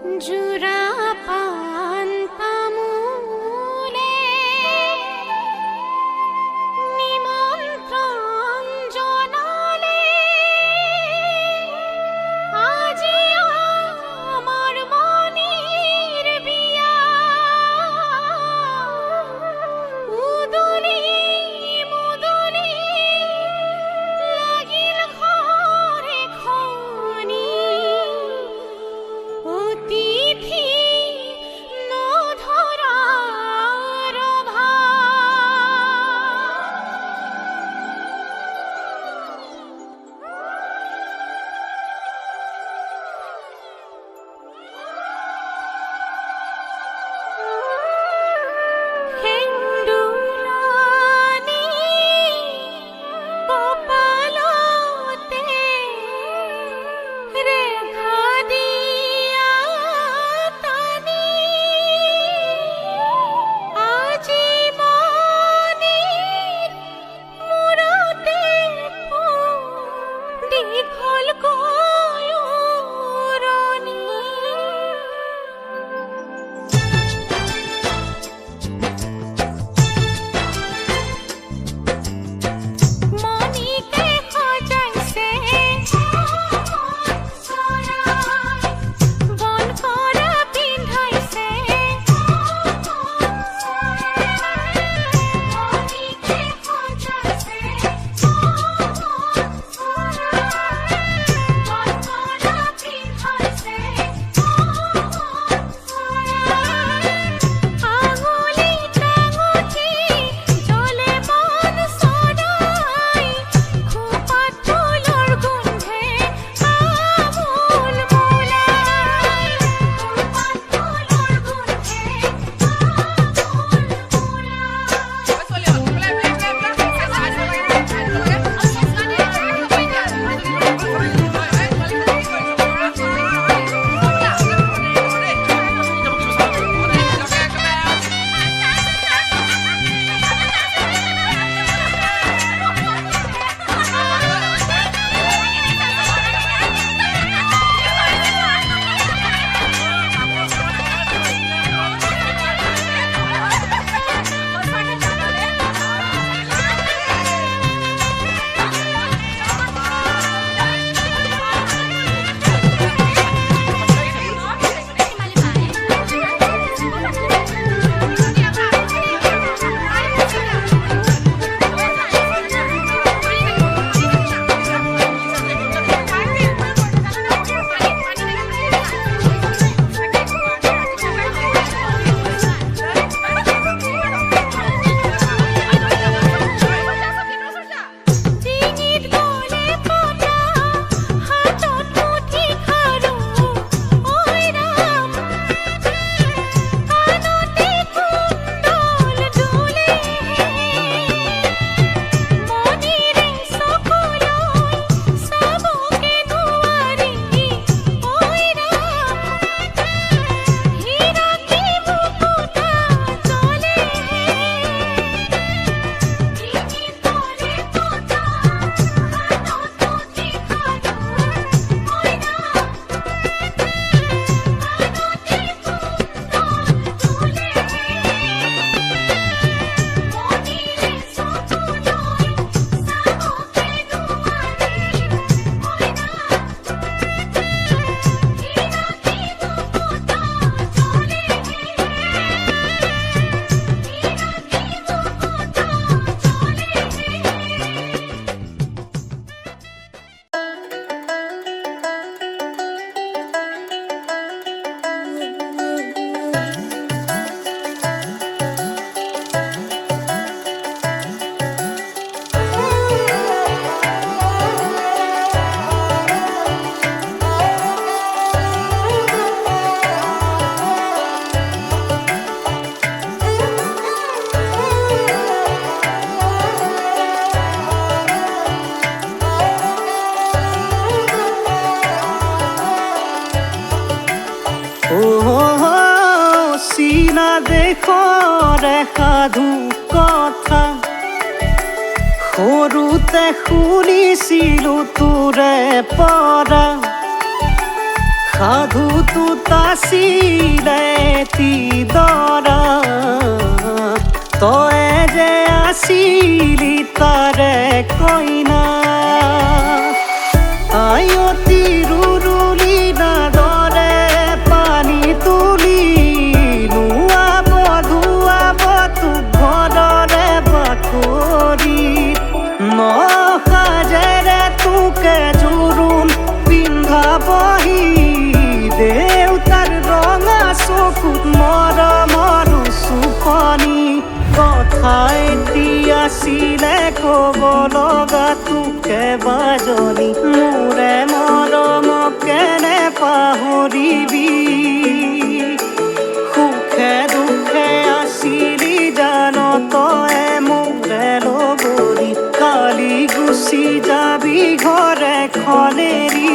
দেশৰে সাধু কথা সৰুতে শুনিছিলো তোৰে পৰা সাধু তুতাছিলে তি দৰা তয়ে যে আছিলি তাৰে কইনা আয়তি ৰুৰুলি নাদৰে পানী তুলি নুৱাব ধুৱাব তোক ঘৰৰে বাকৰি নসাজেৰে তোকে জোৰোণ পিন্ধাবহি দেউতাৰ ৰঙা চকুত মৰমৰ চুপনি কথা এটি আছিলে ক'ব লগা তোকে বাজনী মোৰে মৰমক কেনে পাহৰিবি সুখে দুখে আছিলি জান তয়ে মোৰে লগৰী কালি গুচি যাবি ঘৰে খনেৰি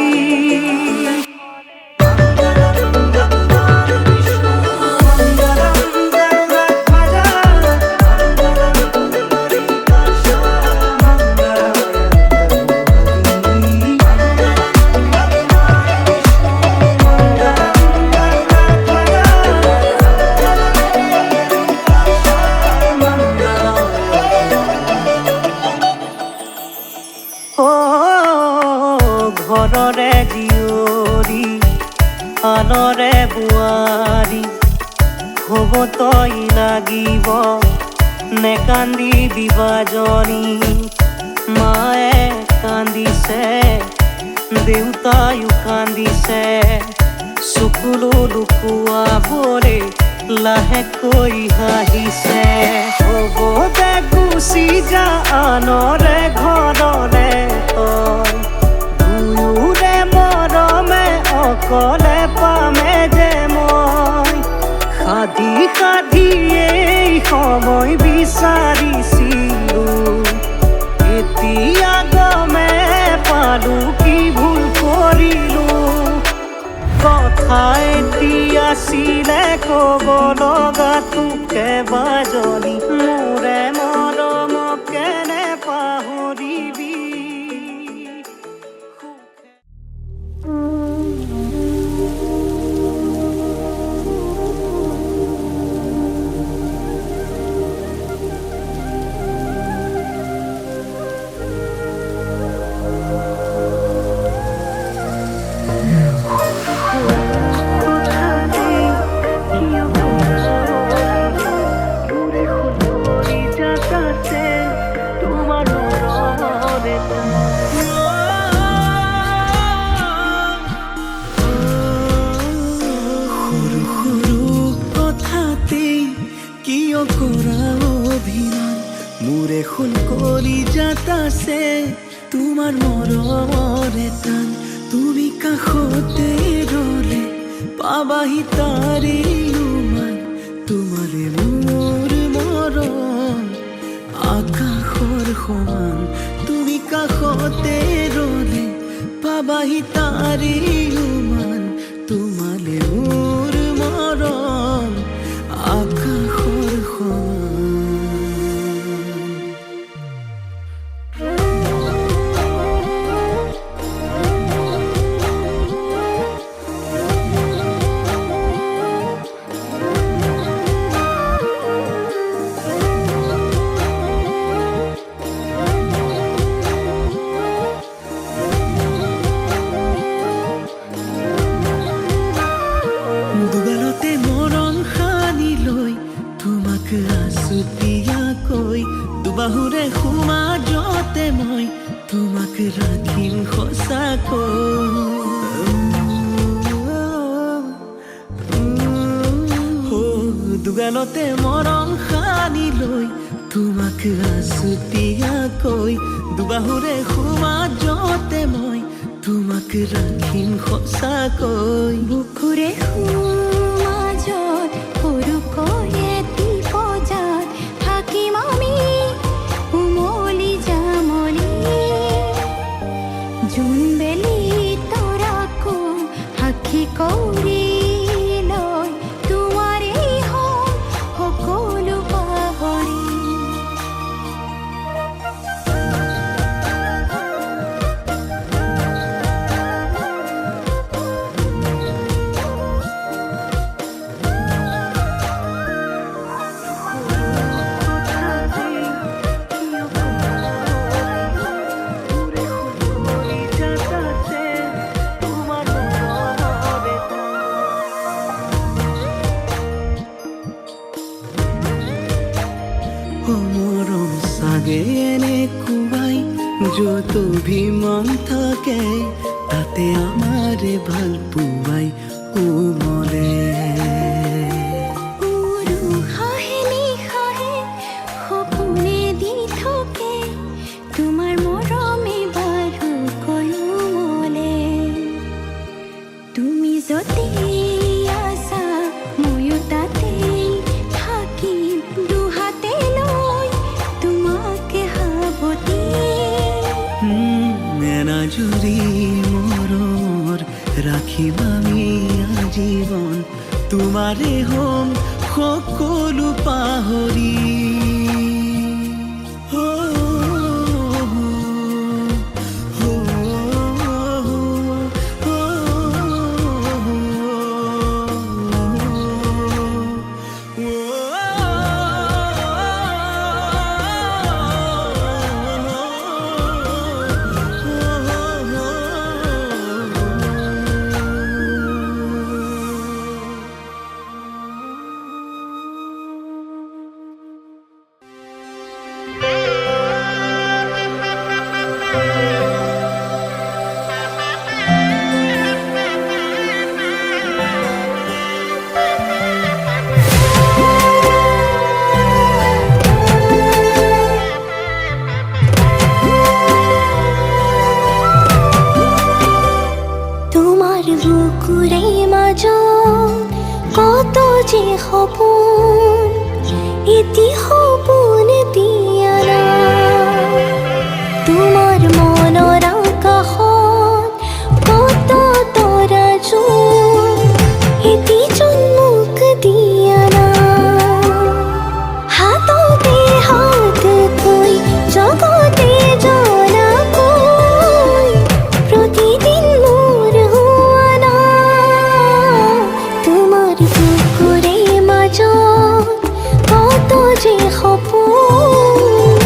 ঘৰৰে জীয়ৰী আনৰে বোৱাৰী হ'ব তই লাগিব নেকান্দিবি বাজনী মায়ে কান্দিছে দেউতায়ো কান্দিছে চকুলো লুকুৱাবৰে লাহেকৈ হাঁহিছে হ'ব দে গুচি যা আনৰে ঘৰলে তই দুয়োৰে মৰমে অকলে পামে যে মই সাধি সাধি এই সময় বিচাৰিছিলো এতিয়া গমে পালো কি ভুল কৰিলো কথা এটি আছিলে ক'ব লগা তোকে বাজনী মোৰে মৰমক কেনে পাহৰিবি মোৰে খুন কৰি যাতাছে তোমাৰ মৰমৰে টান তুমি কাষতে ৰলে পাবাহি তাৰে উমান তোমাৰে মোৰ মৰম আকাশৰ সমান তুমি কাষতে ৰলে পাবাহি তাৰে উমান তোমাৰে মোৰ মৰম আকাশৰ সমান বাহুৰে সুমা যতে মই তোমাক ৰাখিম সঁচাকৈ দুগালতে মৰম সানি লৈ তোমাক আছুতীয়াকৈ দুবাহুৰে সুমা যতে মই তোমাক ৰাখিম সঁচাকৈ বুকুৰে সুমাজত সৰুকৈ এটি পজাত থাকিম আমি উমলি জামলি জোনবেলি তৰাকো সাক্ষী কৰি লৈ তোমাৰেই হম সকলো পাহৰি যত অভিমান থাকে তাতে আমাৰে ভাল পুৱাই উমলে সপোনে দি থাকে তোমাৰ মৰমে বাৰু কয়ুমলে তুমি য'তে আছা ময়ো তাতে থাকিম দুহাতে লৈ তোমাকে সাৱটি এনাজুৰি মৰমৰ ৰাখিম আমি আজীৱন তোমাৰে হম সকলো পাহৰি বুকুৰে মাজত কত যে সপোন এটি সপোন দিয়া নাই তোমাৰ মনৰ আকাশত কত তৰা জোন এটি জন্মক দিয়া নাই হাততে হাত থৈ জগতে জনাকৈ প্ৰতিদিন যে সপোন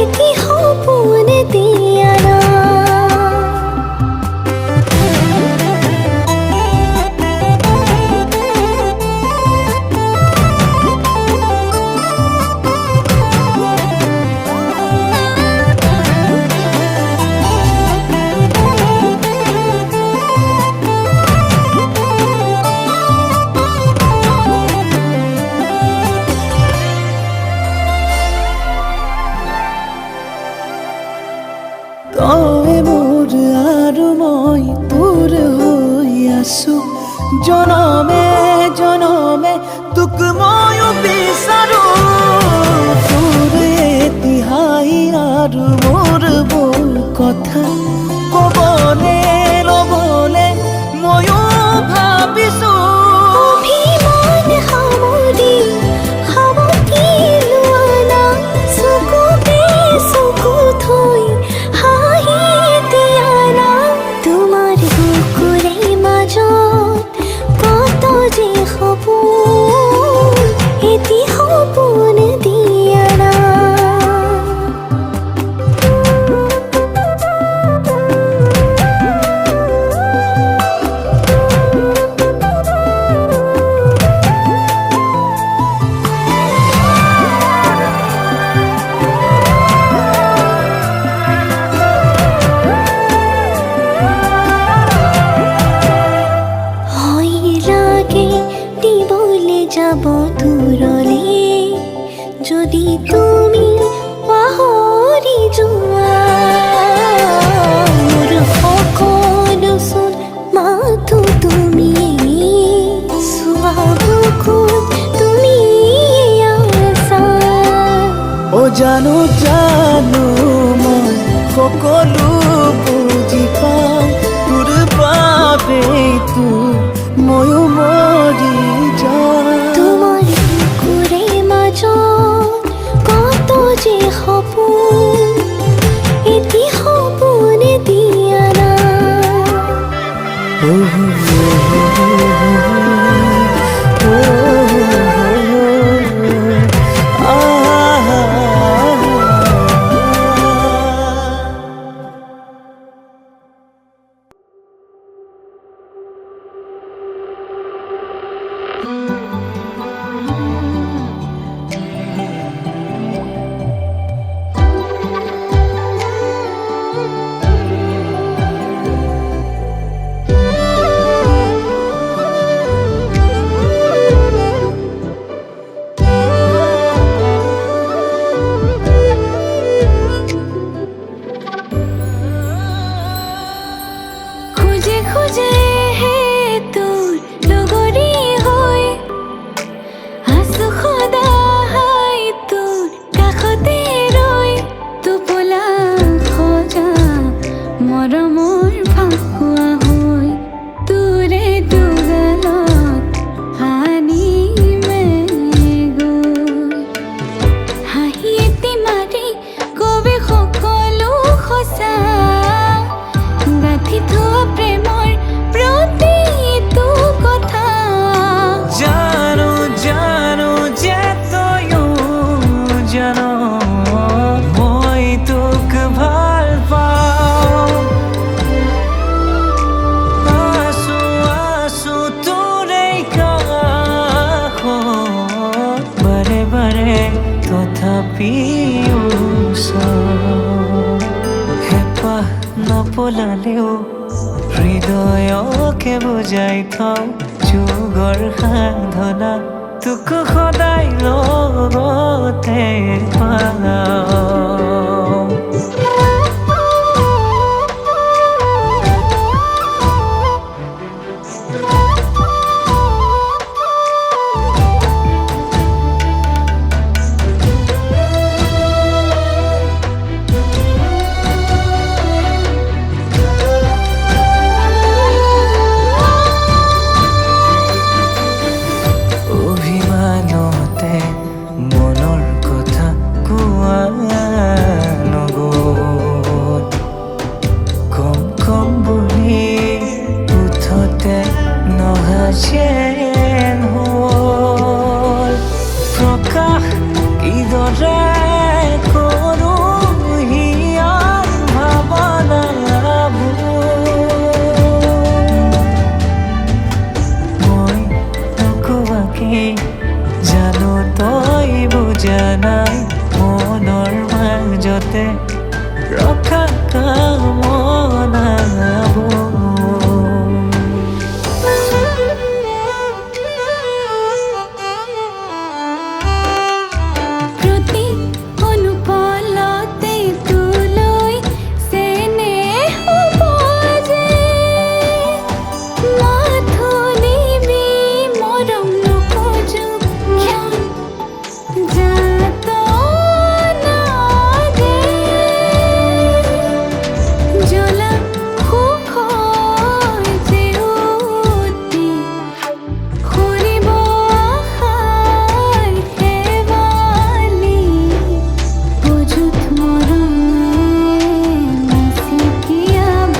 এটি সপোন দিয়া তই মোৰ আৰু মই তোৰ হৈ আছো জনমে জনমে তোক ময়ো বিচাৰো তোৰ এটি হাঁহি আৰু মোৰ বহু কথা ক'বলে ল'বলে ময়ো ভাবিছো অভিমান সামৰি সাৱটি লোৱা না চকুতে চকু থৈ তোমাৰ বুকুৰে মাজত কত যে সপোন এটি সপোন দিয়া যাব দূৰলে যদি তুমি পাহৰি যোৱা মোৰ সকলোচোন মাথো তুমি চোৱা বুকুত তুমি আছা জানো জানো মই সকলো বুজি পাওঁ তোৰ বাবেইতো ময়ো মৰি যাওঁ তোমাৰ বুকুৰে মাজত কত যে সপোন এটি সপোন দিয়া তথাপি হেঁপাহ নপলালেও হৃদয়কে বুজাই থওঁ যুগৰ সাধনা তোক সদায় লগতে পাওঁ। অভিমানতে মনৰ কথা কোৱা নগ'ল কম কম বুলি উঠতে নহা হ'ল প্ৰকাশ কিদৰে কৰোঁ হিয়াৰ ভাৱনাবোৰ মই নকোৱাকেই জানো তই বুজা নাই মনৰ মাজতে ৰখা কামনাবোৰ। প্ৰতি অনুপলতে তোলৈ চেনেহ উপজে মাথো নিবি মৰম নোখোজো ক্ষণ যাতনা দে জ্বলা সুখ জেউতি সৰিব আশাৰ শেৱালি বুজুত মৰমে নাচিকিয়াব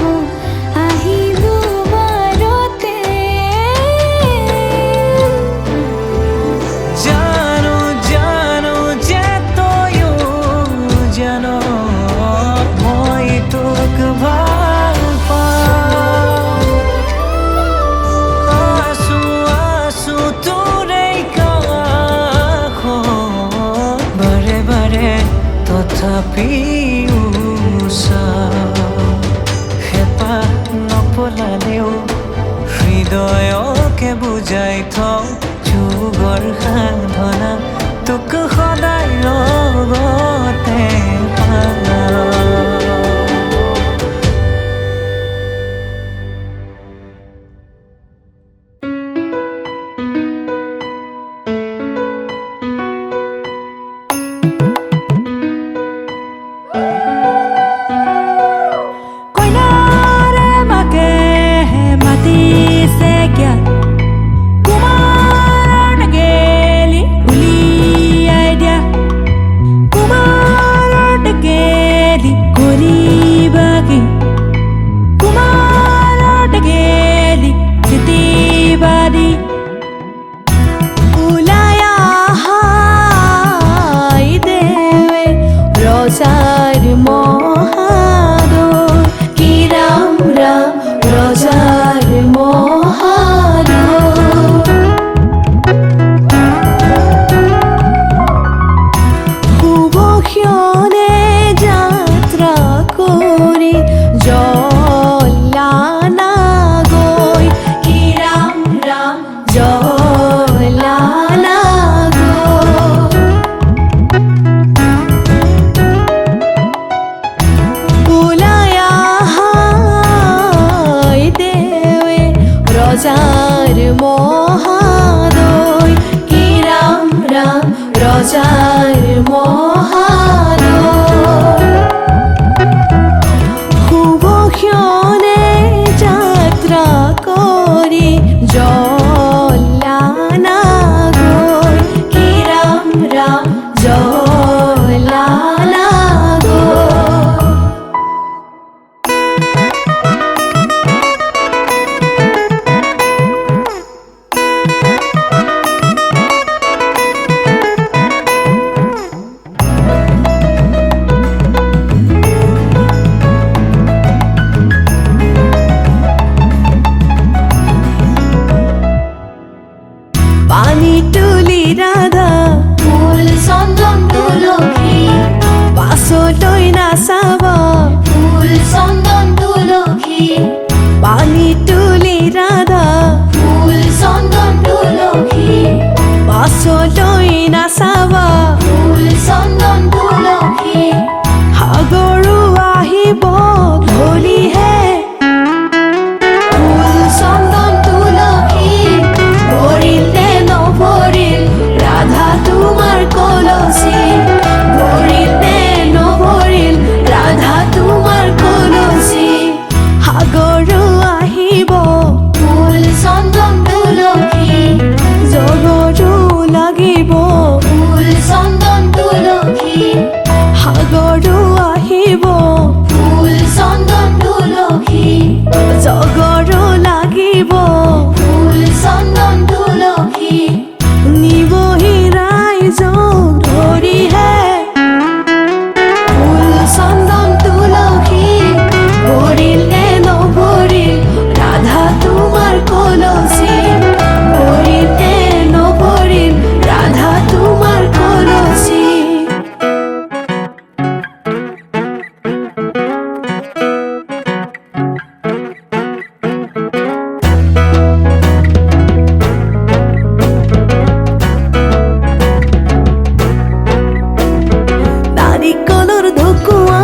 আহি দুবাৰতে জানো জানো যে তয়ো জানো মই তোক ভাল পাওঁ আছো আছো তোৰেই কাষত বাৰে বাৰে তথাপিও হেঁপাহ নপলালেও হৃদয়কে বুজাই থওঁ যুগৰ সাধনা তোক সদায় লগতে পাওঁ। কইনাৰে মাকে মাতিছে জ্ঞান কুমাৰ গেলি উলিয়াই দিয়া কুমাৰ গেলি কৰিবাগি কুমাৰ গেলি চিতিবাদী ওলাই আহাই দেৱে ৰজাৰ মহাদৰ কি ৰাম ৰাম ৰজাৰ মহাদৰ শুভ ক্ষণে যাত্ৰা কৰি জলানা গৈ কি ৰাম ৰাম জলানা গৈ ওলাই আহাই দেৱে ৰজাৰ মহাদয় কি ৰাম ৰাম ৰজাৰ মহাদয় শুভ ক্ষণে যাত্ৰা কৰি জলানা গৈ কি ৰাম ৰাম জলানা গৈ পানী তুলি রাধা ফুল চন্দন তুলসী পাছলৈ নাচাব ফুল চন্দন তুলসী পানী তুলি ৰাধা ফুল চন্দন তুলসী পাছলৈ নাচাব ফুল চন্দন তুলসী সাগৰো আহিব ধৰিহে ফুল চন্দন তুলসী ভৰিল নে নভৰিল ৰাধা তোমাৰ কলচী ভৰিল নে নভৰিল ৰাধা তোমাৰ কলচী সাগৰো আহিব ফুল চন্দন তুলসী জগৰো লাগিব ফুল চন্দন তুলসী সাগৰো আহিব ফুল চন্দন তুলসী জগৰো লাগিব ফুল চন্দন তুলসী নিবহি ৰাইজক ধৰিহে ফুল চন্দন তুলসী ভৰিল নে নভৰিল ৰাধা তোমাৰ কলচী ভৰিল নে নভৰিল ৰাধা তোমাৰ কলচী নাৰিকলৰ ঢকুৱা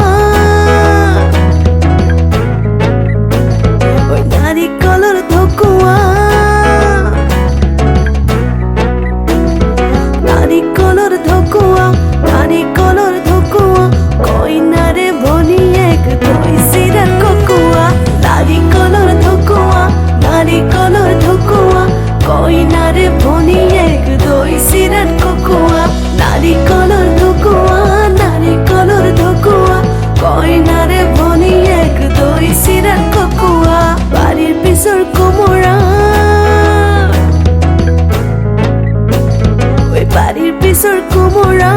ঐ নাৰিকলৰ ঢকুৱা নাৰিকলৰ ঢকুৱা নাৰিকলৰ ঢকুৱা কইনাৰে ভনীয়েক কৈছিৰা ককোৱা নাৰিকলৰ ঢকুৱা নাৰিকলৰ ঢকুৱা কইনাৰে ভনীয়েক কৈছিৰা ককোৱা নাৰিকলৰ ঢকুৱা নাৰিকলৰ ঢকুৱা কইনাৰে ভনীয়েক কৈছিৰা ককোৱা বাৰীৰ পিছৰ কোমোৰা ঐ বাৰীৰ পিছৰ কোমোৰা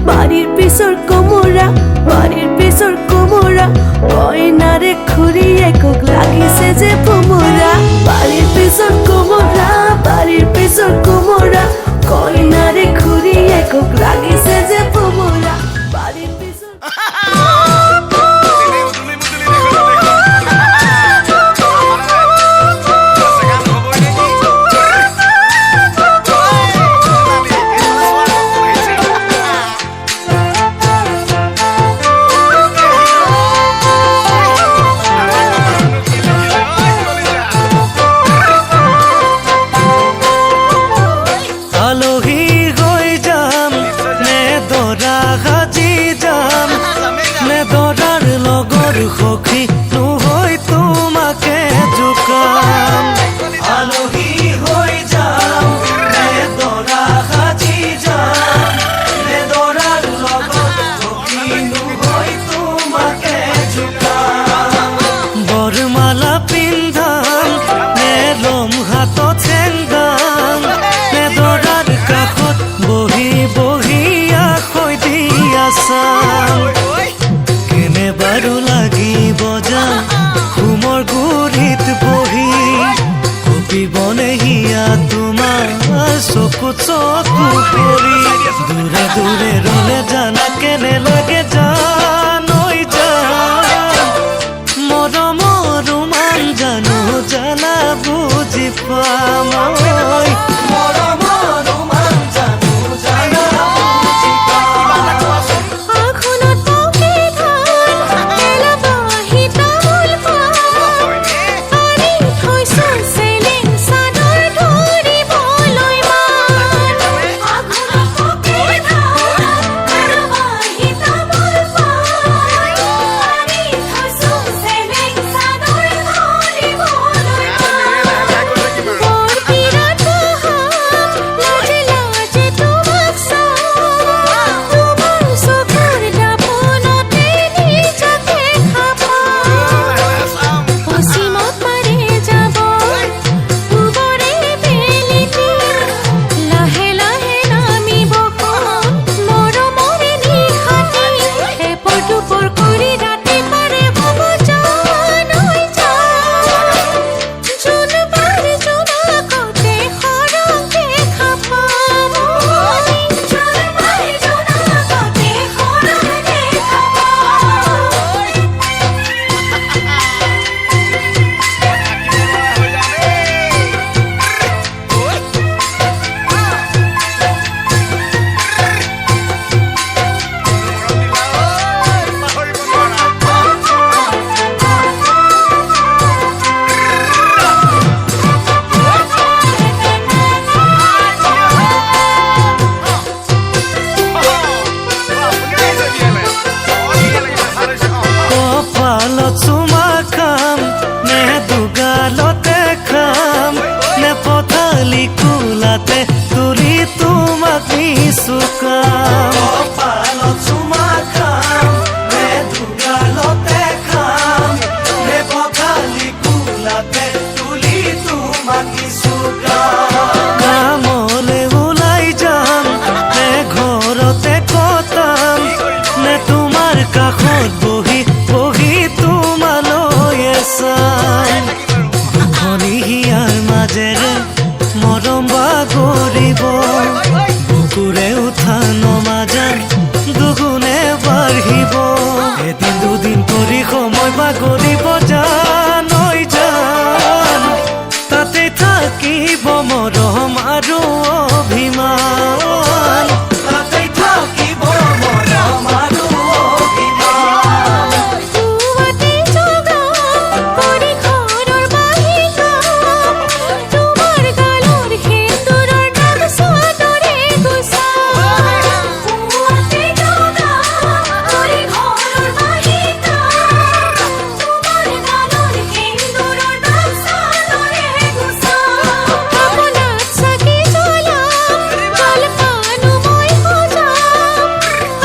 বাৰীৰ পিছৰ কোমোৰা বাৰীৰ পিছৰ কোমোৰা কইনাৰে খুৰীয়েকক লাগিছে যে ভোমোৰা বাৰীৰ পিছৰ কোমোৰা বাৰীৰ পিছৰ কোমোৰা কইনাৰে খুৰীয়েকক লাগিছে যে ভোমোৰা বাৰীৰ পিছৰ আলহী হৈ যাম নে দৰা সাজি যাম নে দৰাৰ লগৰ সখী নহৈ তোমাকে জোকাম আলহী হৈ যাম নে দৰা সাজি যাম নে দৰাৰ লগৰ সখী নহৈ তোমাকে জোকাম বৰমালা পিন্ধাম নে লম হাতত চেংগাম নে দৰাৰ কাষত বহি বহি আখৈ দি আছাম কেনে বাৰু লাগিব যাম ঘুমৰ গুৰিত বহি কপিবনে হিয়া তোমাৰ চকুত চকু পৰি দূৰে দূৰে ৰলে জানা কেনে লাগে জানৈ জান মৰমৰ ৰোমান জানো জানা বুজি পাম ঐ মৰমৰ ৰোমান জানো জানা বুজি পাম আখনত পকি ধান এলাবাহি তামোল পাণ আনি থৈছো চেলেং চাদৰ ধৰিবলৈ মান আখনত পকি ধান এলাবাহি তামোল পাণ আনি থৈছো চেলেং চাদৰ ধৰিবলৈ মান বৰ কামলে ওলাই যাম নে ঘৰতে কটাম নে তোমাৰ কাষত বহি বহি তোমালৈ চাম দুখনি হিয়াৰ মাজেৰে মৰম বাগৰিব বুকুৰে উঠা নমাজান দুগুণে বাঢ়িব এদিন দুদিন কৰি সময় বাগৰিব জানৈ জান তাতে থাকিব মৰম আৰু অভিমান তাতে থাকিব মৰম আৰু অভিমান পুৱাতে জগা কৰি ঘৰৰ বাহিৰ কাম তোমাৰ গালৰ সেন্দুৰৰ দাগ চাদৰে গুছা পুৱাতে জগা কৰি ঘৰৰ বাহিৰ কাম তোমাৰ গালৰ সেন্দুৰৰ দাগ চাদৰে গুছা আপোনাত চাকি জ্বলাম জলপানো মই সজাম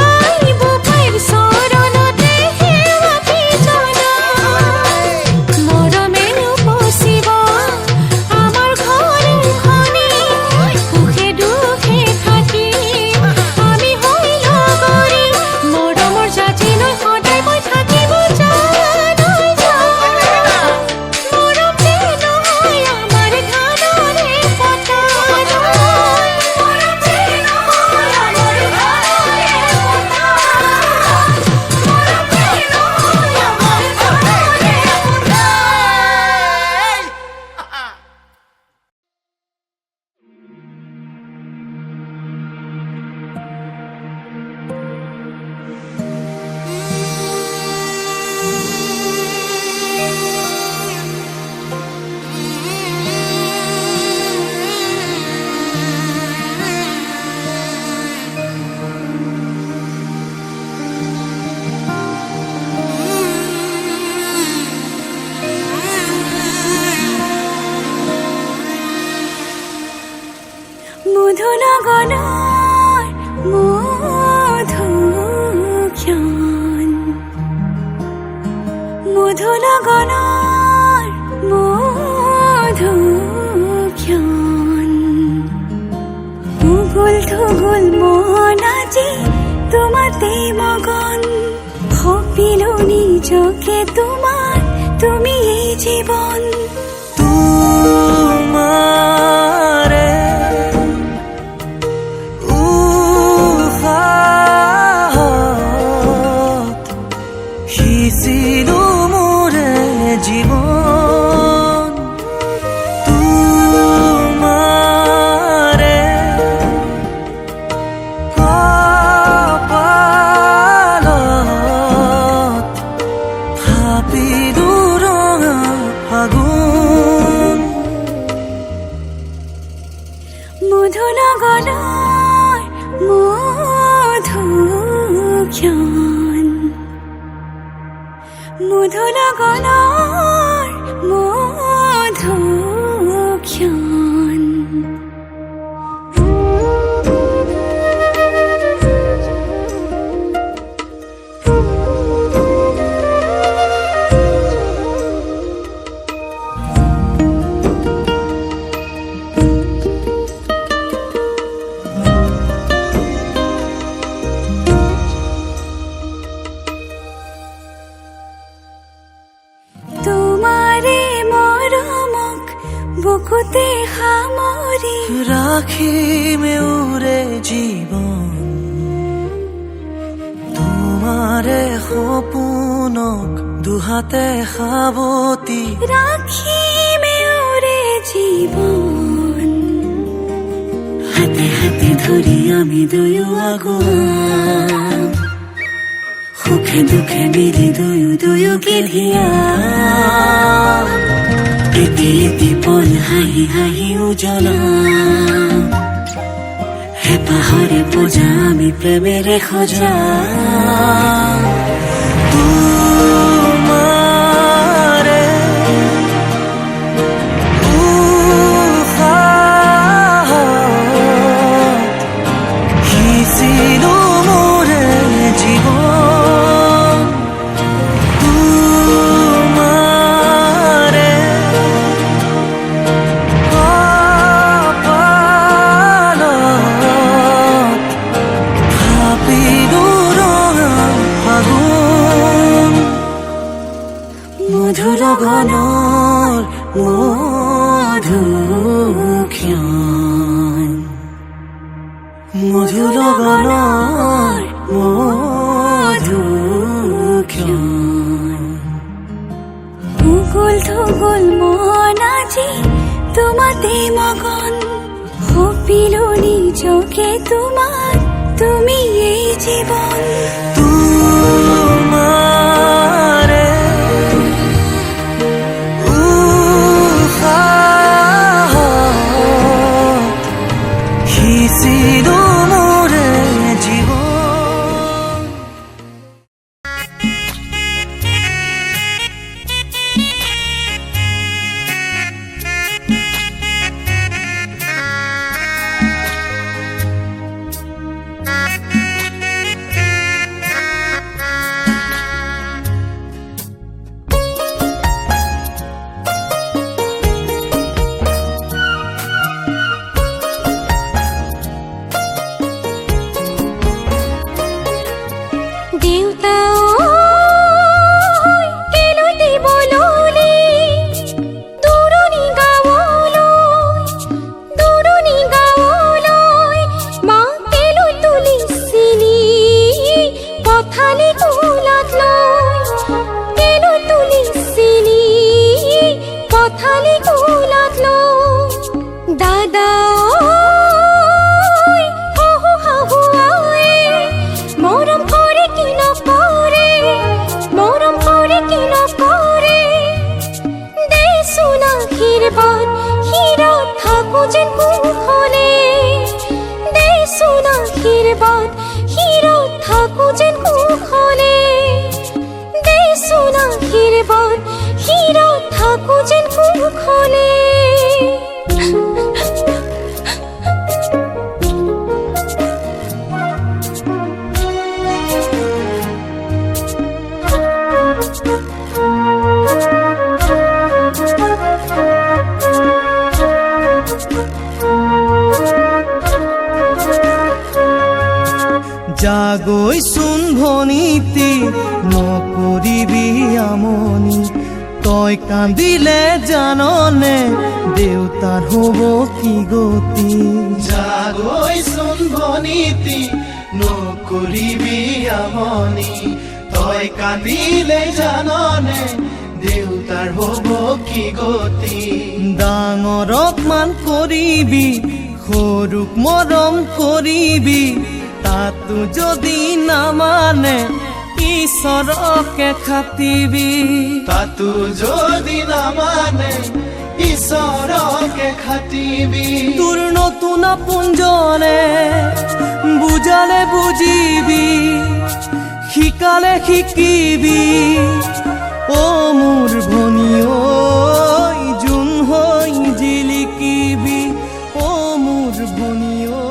আহিব পাইৰ চৰণতে সেৱাটি জনাম মৰমে উপচিব আমাৰ ঘৰখনি সুখে দুখে থাকিম আমি হৈ লগৰী মৰমৰ জাতি লৈ সদায় মই থাকিব জানৈ জান মৰম যে নহয় আমাৰ ঘৰৰে পতান মৰম যে নহয় আমাৰ ঘৰৰে পতান মৰম যে নহয় আমাৰ ঘৰৰে পতান মধু লগনৰ মধুক্ষণ মধু লগনৰ মধুক্ষণ উগুল থুগুল মন আজি তোমাতে মগন সপিলো নিজকে তোমাৰ তুমি এই জীৱন তোমাৰে উশাহত সিঁচিলো মোৰে জীৱন তোমাৰে কপালত থাপিলো ৰঙা ফাগুন মধু লগনৰ মধুক্ষণ মধু লগনৰ মধুক্ষণ তোমাৰে মৰমক বুকুতে সামৰি ৰাখিমে উৰে জীৱন তোমাৰে সপোনক দুহাতে সাৱটি ৰাখিমে ওৰে জীৱন হাতে হাতে ধৰি আমি দুয়ো আগুৱাম সুখে দুখে মিলি দুয়ো দুয়োকে ধিয়াম এটি এটি পল হাঁহি হাঁহি উজ্বলাম হেঁপাহৰে পূজা আমি প্ৰেমেৰে সজাম তোমাৰে উশাহত সিঁচিলো মোৰে জীৱন তোমাৰে মধু লগনৰ মধুক্ষণ উগুল থুগুল মন আজি তোমাতে মগন সপিলো নিজকে তোমাৰ তুমি এই জীৱন তোমাৰে উশাহত সিঁচিলো মোৰে জীৱন। দেউতা কেলৈ দিব ললি দূৰণি গাঁৱলৈ মা কেলৈ তুলিছিলি পথালি কোলাত লৈ কেলৈ তুলিছিলি পথালি কোলাত লৈ দাদা শাহু মৰম কৰে কি নকৰে দেচোন আশীৰ্বাদ শিৰত থাকো যেন কুশলে দেচোন আশীৰ্বাদ শিৰত থাকো যেন কুশলে দেচোন আশীৰ্বাদ শিৰত থাকো যেন কুশলে জাগৈচোন ভনীতি নকৰিবি আমনি তই কান্দিলে জাননে দেউতাৰ হ'ব কি গতি। জাগৈচোন ভনীতি নকৰিবি আমনি তই কান্দিলে জাননে দেউতাৰ হ'ব কি গতি। ডাঙৰক মান কৰিবি সৰুক মৰম কৰিবি তাতো যদি নামানে ঈশ্বৰকে খাটিবি তাতো যদি নামানে ঈশ্বৰকে খাটিবি। তোৰ নতুন আপোনজনে বুজালে বুজিবি শিকালে শিকিবি অ মোৰ ভনী ঐ জোন হৈ জিলিকিবি অ মোৰ ভনী ঐ